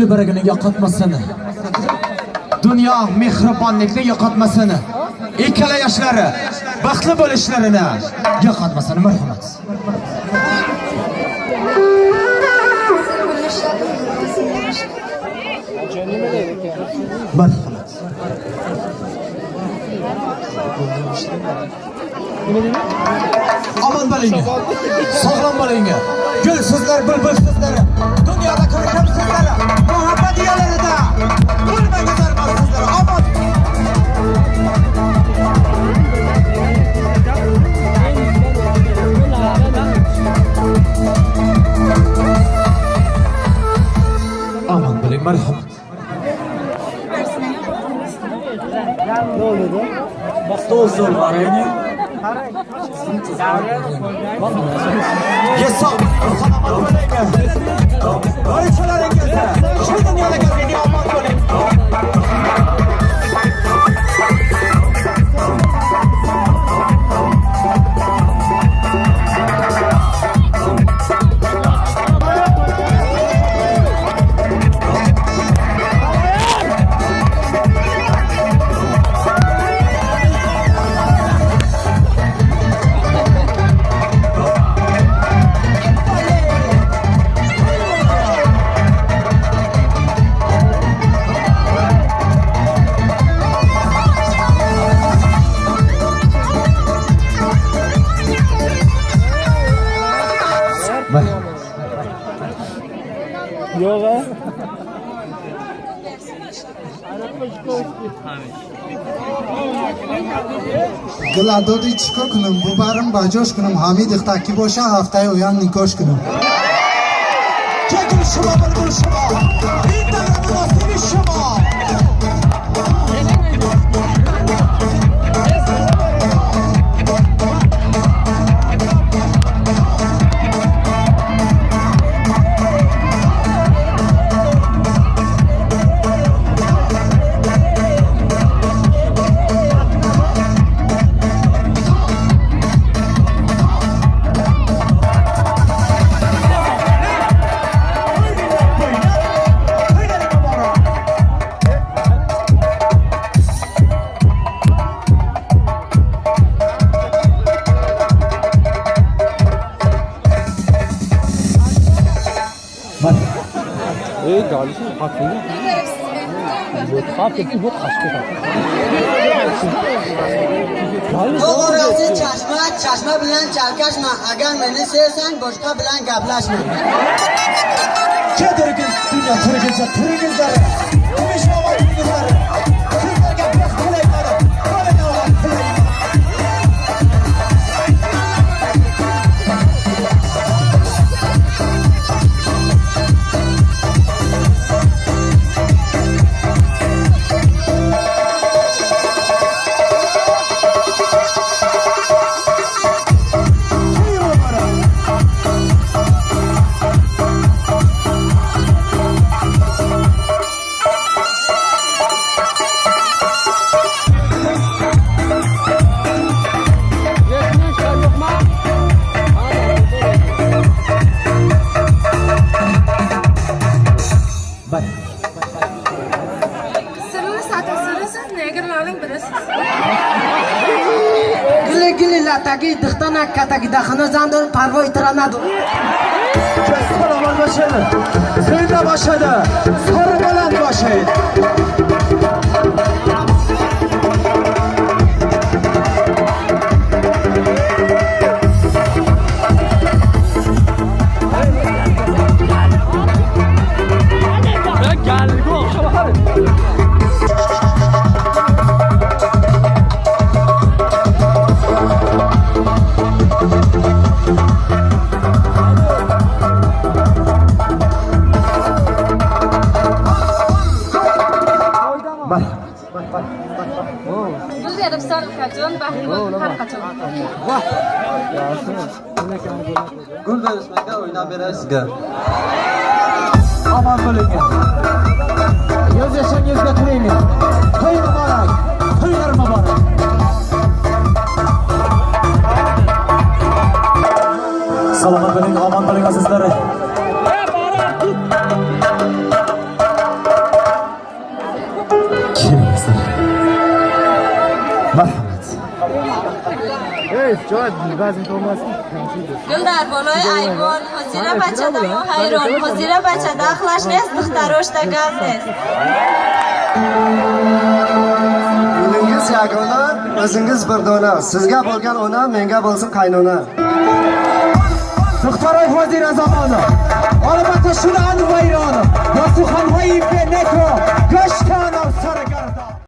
gül baragini yo'qotmasini, dunyo mehribonlikni yo'qotmasini, ikkala yoshlari baxtli bo'lishlarini yo'qotmasini. Marhamat. Marhamat. Aman bo'ling, sog'lom bo'ling. Gul sizlar, bulbul sizlari, dunyoda ko'rkam sizlari, muhabbat yo'llarida o'lmagizlar sizlar. Aman. Aman bo'ling, marhamat. Ne oluyordu? Dostlar var yani. Yes, sir. Aman bo'ling. Oychalaringizda shu dunyoda ko'rgan aman bo'ling. Yok ha. Giladodi chikor kunum, bu barim bajosh kunum, Hamid ixtaki bosha haftaya uyan nikosh kunum. Çekil şuna bulbul şuna. İnternet nasibi şuna. गाड़ी से हाथ नहीं वो हाथ कितनी बहुत खास के था Doğrusu çeşme bilen çalkaşma. Agar beni sevsen boşka bilen gaplaşma. Kedirgin dünya tırgızları. Kumişlama tırgızları. Sizlerge bırak kuleyleri. Böyle ne olan kuleyleri. Sırrını satırsınız, negerlerin birisiz. Gili gili lataki dıhtana kataki dakhana zandon parvo itiranadı. Soru başladı. Zeyde başladı. Soru falan başladı. Biz yarım sarı kaçın, bahri har kaçın. Gül verismekte oyna berasizga. Aman bo'ling. Yoz yashangizga tilayman. To'y muborak. To'ylar muborak. Salomat bo'ling, omon bo'ling azizlar. جای وزن تو ماست گل در بالای ایوان حضیر بچه دمو حیران حضیر بچه داخلش نیست دختروش تا گاز نیست Yo'lingiz yagona, o'zingiz bir dona. Sizga bo'lgan ona, menga bo'lsin qaynona. دخترای وزیر زمانه البته شدن ویرانه با سخنهای به نکو گشتن سرگردان